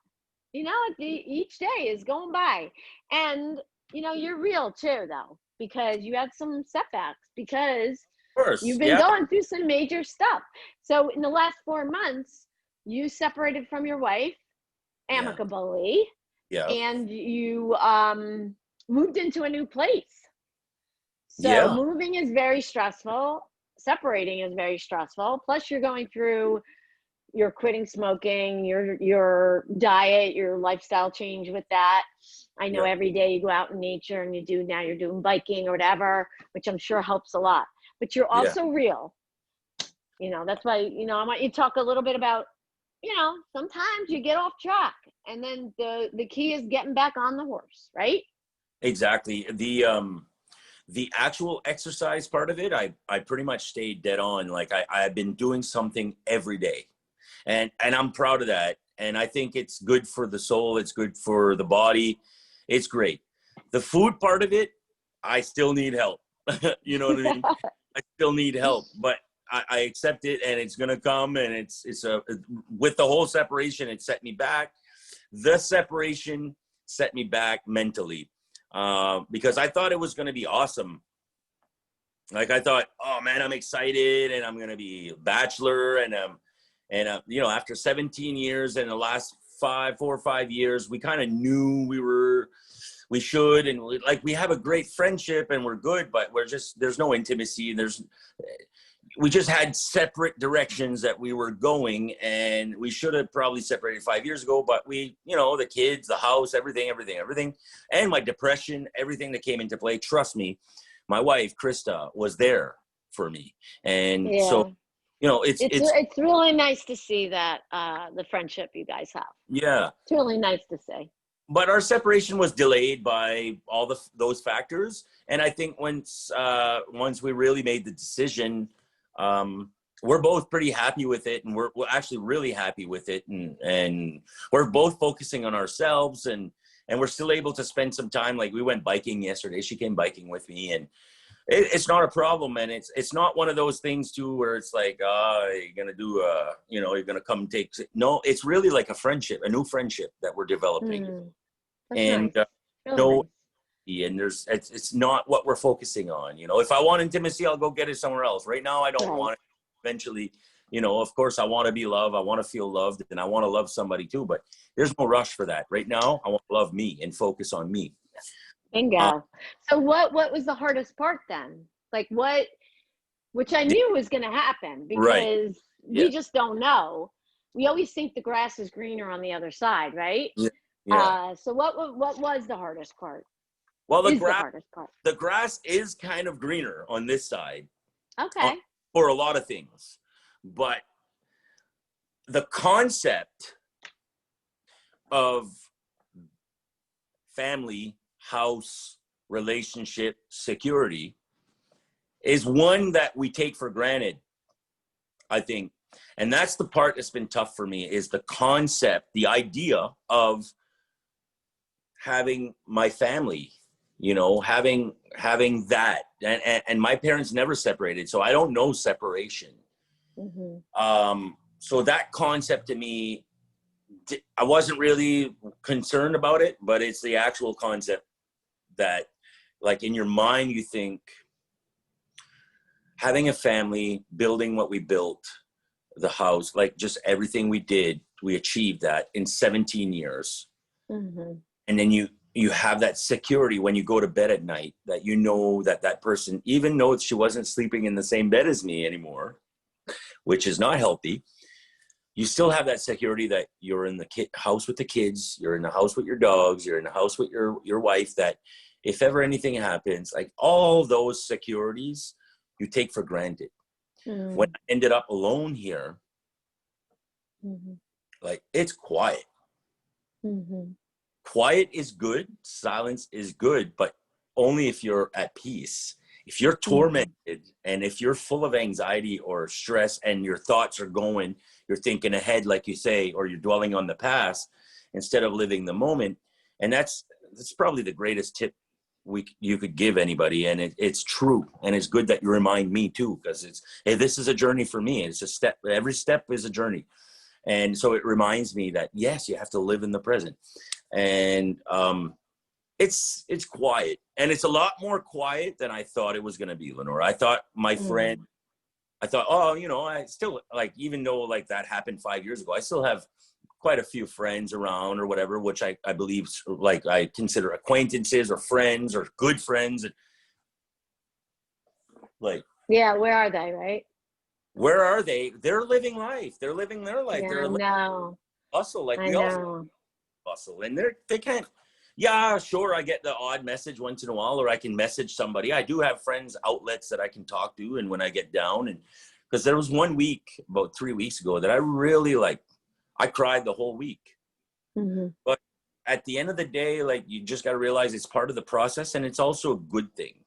You know, each day is going by. And you know, you're real too, though, because you had some setbacks, because you've been going through some major stuff. So in the last 4 months, you separated from your wife amicably, and you moved into a new place. So moving is very stressful. Separating is very stressful. Plus, you're going through your quitting smoking, your diet, your lifestyle change with that. I know every day you go out in nature and you're doing biking or whatever, which I'm sure helps a lot. but you're Yeah. also real. You know, that's why, you know, I want you to talk a little bit about, you know, sometimes you get off track, and then the key is getting back on the horse, right? Exactly. The actual exercise part of it, I pretty much stayed dead on. Like I've been doing something every day, and I'm proud of that. And I think it's good for the soul. It's good for the body. It's great. The food part of it, I still need help. You know what I mean? I still need help, but I accept it, and it's gonna come. And it's with the whole separation, it set me back. The separation set me back mentally, because I thought it was gonna be awesome. Like I thought, oh man, I'm excited, and I'm gonna be a bachelor, and you know, after 17 years and the last 4 or 5 years, we kind of knew we should, and we have a great friendship and we're good, but there's no intimacy. We just had separate directions that we were going, and we should have probably separated 5 years ago, but you know, the kids, the house, everything, and my depression, everything that came into play. Trust me, my wife, Krista, was there for me. And so, you know, it's really nice to see that, the friendship you guys have. Yeah. It's really nice to see. But our separation was delayed by all those factors. And I think once we really made the decision, we're both pretty happy with it, and we're actually really happy with it, and we're both focusing on ourselves, and we're still able to spend some time. Like we went biking yesterday. She came biking with me, and it's not a problem. And it's not one of those things too where it's like, you're gonna do you know, you're gonna come take. No, it's really like a friendship, a new friendship that we're developing. And nice. Really no, nice. and it's not what we're focusing on. You know, if I want intimacy, I'll go get it somewhere else. Right now, I don't want it. Eventually, you know, of course, I want to be loved. I want to feel loved, and I want to love somebody too. But there's no rush for that. Right now, I want to love me and focus on me. Bingo. So what was the hardest part then? Like which I knew was going to happen, because we just don't know. We always think the grass is greener on the other side, right? Yeah. So what was the hardest part? Well, the grass is kind of greener on this side. Okay. For a lot of things. But the concept of family, house, relationship, security is one that we take for granted, I think. And that's the part that's been tough for me, is the concept, the idea of having my family, you know, having that. And my parents never separated, so I don't know separation. So that concept to me, I wasn't really concerned about it, but it's the actual concept that, like, in your mind, you think having a family, building what we built, the house, like just everything we did, we achieved that in 17 years. And then you have that security when you go to bed at night, that you know that person, even though she wasn't sleeping in the same bed as me anymore, which is not healthy, you still have that security that you're in the house with the kids, you're in the house with your dogs, you're in the house with your wife, that if ever anything happens, like all those securities you take for granted. When I ended up alone here, like, it's quiet. Quiet is good, silence is good, but only if you're at peace. If you're tormented and if you're full of anxiety or stress and your thoughts are going, you're thinking ahead, like you say, or you're dwelling on the past instead of living the moment. And that's probably the greatest tip you could give anybody. And it's true. And it's good that you remind me too, because hey, this is a journey for me. It's a step. Every step is a journey. And so it reminds me that, yes, you have to live in the present. And it's quiet, and it's a lot more quiet than I thought it was going to be, Lenora. I thought my friend, oh, you know, I still, like, even though like that happened 5 years ago, I still have quite a few friends around or whatever, which I believe, like, I consider acquaintances or friends or good friends. And like, where are they? Right? Where are they? They're living life. They're living their life. Yeah, they're I know. hustle, like we all hustle, and they can't. Yeah, sure. I get the odd message once in a while, or I can message somebody. I do have friends, outlets that I can talk to. And when I get down, and because there was 1 week, about 3 weeks ago, that I really like, I cried the whole week. Mm-hmm. But at the end of the day, like, you just got to realize it's part of the process, and it's also a good thing.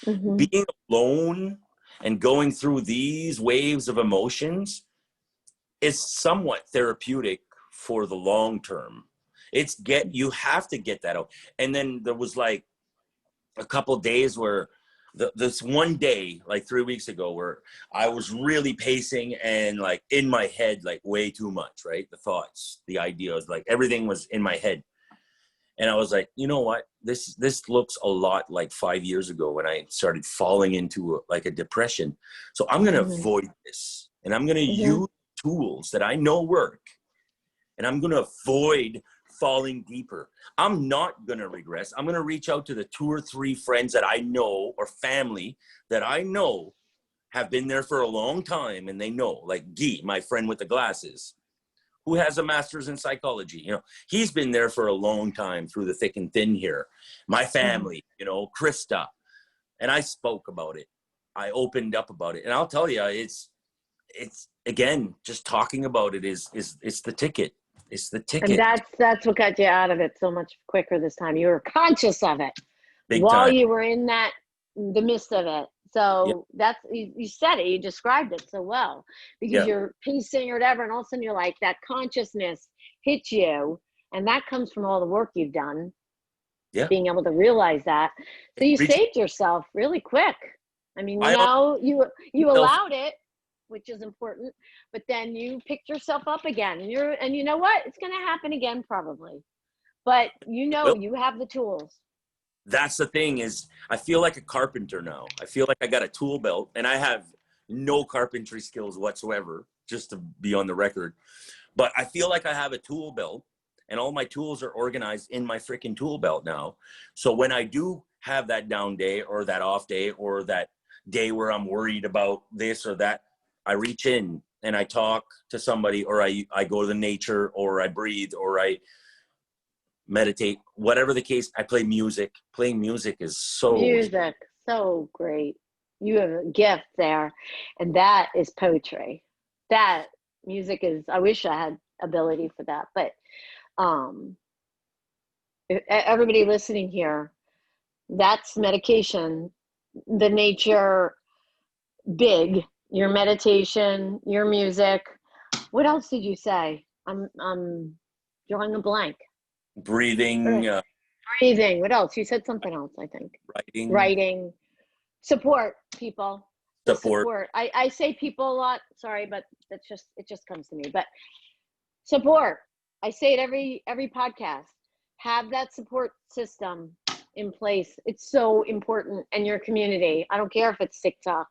Mm-hmm. Being alone and going through these waves of emotions is somewhat therapeutic for the long term. You have to get that out. And then there was like a couple of days where this one day, like 3 weeks ago, where I was really pacing and like in my head, like way too much, right? The thoughts, the ideas, like everything was in my head. And I was like, you know what? This looks a lot like 5 years ago when I started falling into like a depression. So I'm going to Mm-hmm. avoid this, and I'm going to Mm-hmm. use tools that I know work, and I'm going to avoid falling deeper. I'm not going to regress. I'm going to reach out to the 2 or 3 friends that I know, or family that I know have been there for a long time, and they know, like Guy, my friend with the glasses, who has a master's in psychology. You know, he's been there for a long time through the thick and thin here. My family, you know, Krista, and I spoke about it. I opened up about it, and I'll tell you, it's again, just talking about it is the ticket. It's the ticket. And that's what got you out of it so much quicker this time. You were conscious of it Big while time. you were in the midst of it. So that's, you said it, you described it so well, because you're pacing or whatever, and all of a sudden you're like, that consciousness hits you, and that comes from all the work you've done. Yeah. Being able to realize that. So you saved yourself really quick. I mean, you allowed it, which is important, but then you picked yourself up again, and you know what? It's going to happen again probably, but you have the tools. That's the thing, is I feel like a carpenter now. I feel like I got a tool belt, and I have no carpentry skills whatsoever, just to be on the record. But I feel like I have a tool belt, and all my tools are organized in my freaking tool belt now. So when I do have that down day, or that off day, or that day where I'm worried about this or that, I reach in and I talk to somebody, or I go to the nature, or I breathe, or I meditate, whatever the case. I play music. Playing music is so great. You have a gift there, and that is poetry. That music is, I wish I had ability for that, but everybody listening here, that's medication. The nature, big, your meditation, your music. What else did you say? I'm drawing a blank. breathing, Breathing. What else? You said something else, I think. Writing. Support people. Support. I say people a lot. Sorry, but it just comes to me. But support. I say it every podcast. Have that support system in place. It's so important in your community. I don't care if it's TikTok.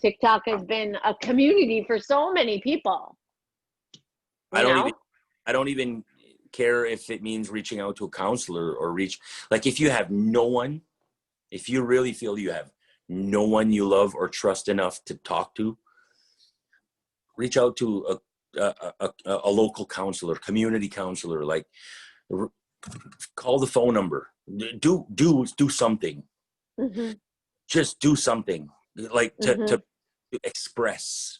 TikTok has been a community for so many people. I don't even care if it means reaching out to a counselor, or if you have no one, if you really feel you have no one you love or trust enough to talk to, reach out to a local counselor, community counselor. Like, call the phone number. Do something. Mm-hmm. Just do something, like to express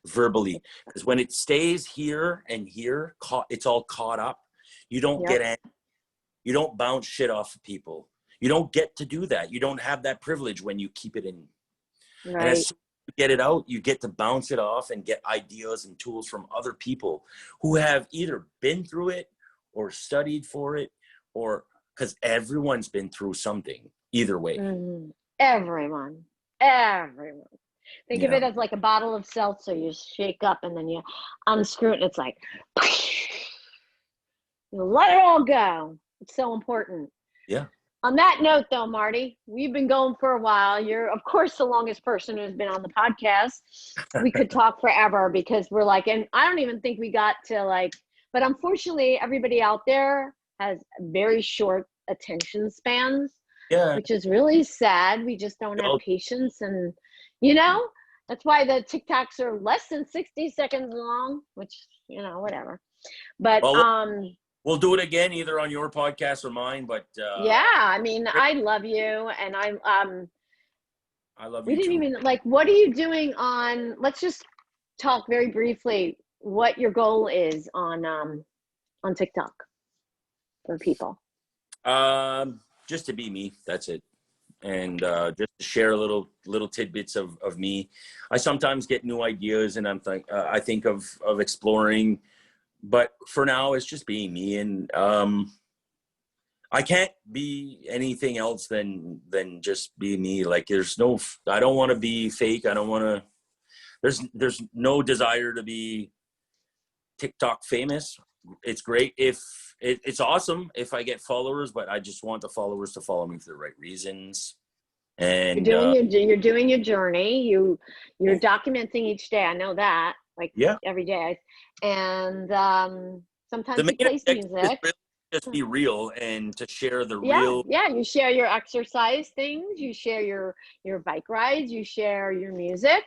verbally, because when it stays here and here, it's all caught up. You don't get angry. You don't bounce shit off of people. You don't get to do that. You don't have that privilege when you keep it in. Right. And as soon as you get it out, you get to bounce it off and get ideas and tools from other people who have either been through it or studied for it, or because everyone's been through something either way. Mm-hmm. Everyone. Think of it as like a bottle of seltzer. You shake up and then you unscrew it, and it's like, you let it all go. It's so important. Yeah. On that note, though, Marty, we've been going for a while. You're, of course, the longest person who's been on the podcast. We could talk forever, because we're like, and I don't even think we got to like, but unfortunately, everybody out there has very short attention spans, which is really sad. We just don't have patience. And, that's why the TikToks are less than 60 seconds long, which, whatever. But, We'll do it again, either on your podcast or mine. But yeah, I mean, I love you, and I love we you didn't too. even like. What are you doing on? Let's just talk very briefly. What your goal is on TikTok for people? Just to be me. That's it. And just to share little tidbits of me. I sometimes get new ideas, and I think of exploring. But for now, it's just being me, and I can't be anything else than just be me. Like I don't want to be fake. I don't want to. There's no desire to be TikTok famous. It's great if it's awesome if I get followers, but I just want the followers to follow me for the right reasons. And You're doing your journey. You're documenting each day. I know that, like yeah, every day. And the sometimes main you play some objective is music. really just be real and to share the Yeah, real. yeah. You share your exercise things. You share your bike rides. You share your music.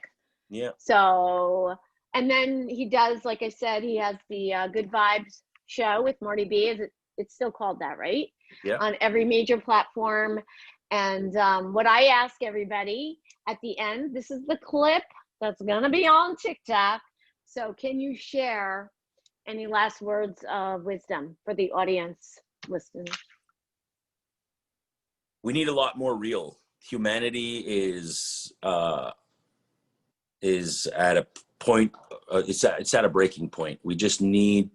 Yeah. So, and then he does, like I said, he has the Good Vibes show with Marty Bourgue. It's still called that, right? Yeah. On every major platform. And what I ask everybody at the end, this is the clip that's going to be on TikTok. So can you share any last words of wisdom for the audience listening? We need a lot more real. Humanity is at a point. It's at a breaking point. We just need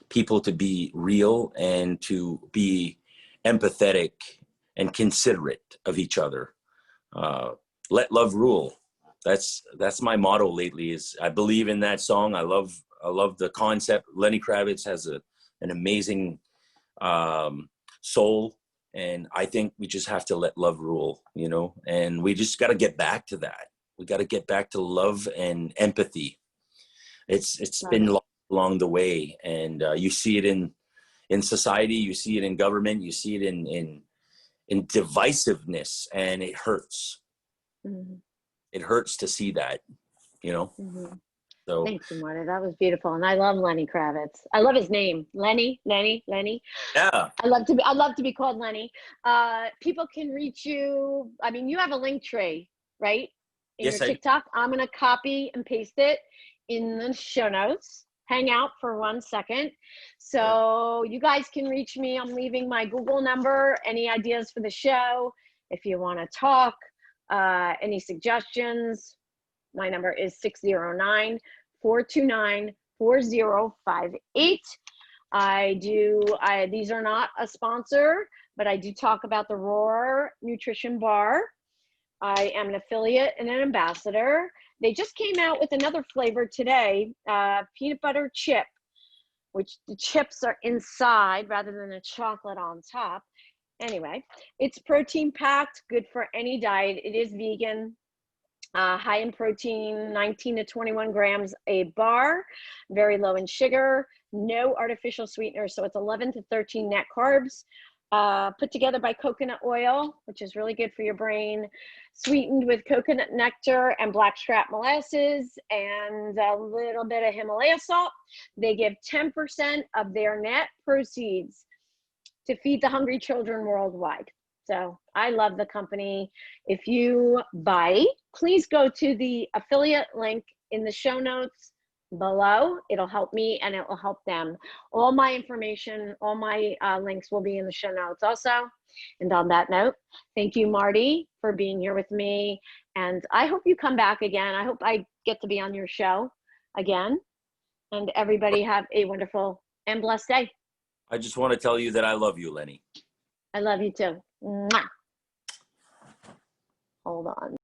people to be real and to be empathetic and considerate of each other. Let love rule. That's my motto lately. Is I believe in that song. I love the concept. Lenny Kravitz has an amazing soul, and I think we just have to let love rule, and we just got to get back to that. We got to get back to love and empathy. It's been lost along the way, and you see it in society, you see it in government, you see it in divisiveness, and it hurts. Mm-hmm. It hurts to see that, Mm-hmm. So thank you, Marta. That was beautiful. And I love Lenny Kravitz. I love his name. Lenny. yeah. I love to be called Lenny. People can reach you. I mean, you have a link tree, right? In Yes, your TikTok. I'm going to copy and paste it in the show notes. Hang out for 1 second. So you guys can reach me. I'm leaving my Google number. Any ideas for the show? If you want to talk, any suggestions, my number is 609-429-4058. These are not a sponsor, but I do talk about the Rawr Nutrition Bar. I am an affiliate and an ambassador. They just came out with another flavor today, peanut butter chip, which the chips are inside rather than a chocolate on top. Anyway, it's protein packed, good for any diet. It is vegan. High in protein, 19 to 21 grams a bar, very low in sugar, no artificial sweeteners. So it's 11 to 13 net carbs, put together by coconut oil, which is really good for your brain, sweetened with coconut nectar and blackstrap molasses and a little bit of Himalaya salt. They give 10% of their net proceeds to feed the hungry children worldwide. So I love the company. If you buy, please go to the affiliate link in the show notes below. It'll help me and it will help them. All my information, all my links will be in the show notes also. And on that note, thank you, Marty, for being here with me. And I hope you come back again. I hope I get to be on your show again. And everybody have a wonderful and blessed day. I just want to tell you that I love you, Lenny. I love you too. Mwah. Hold on.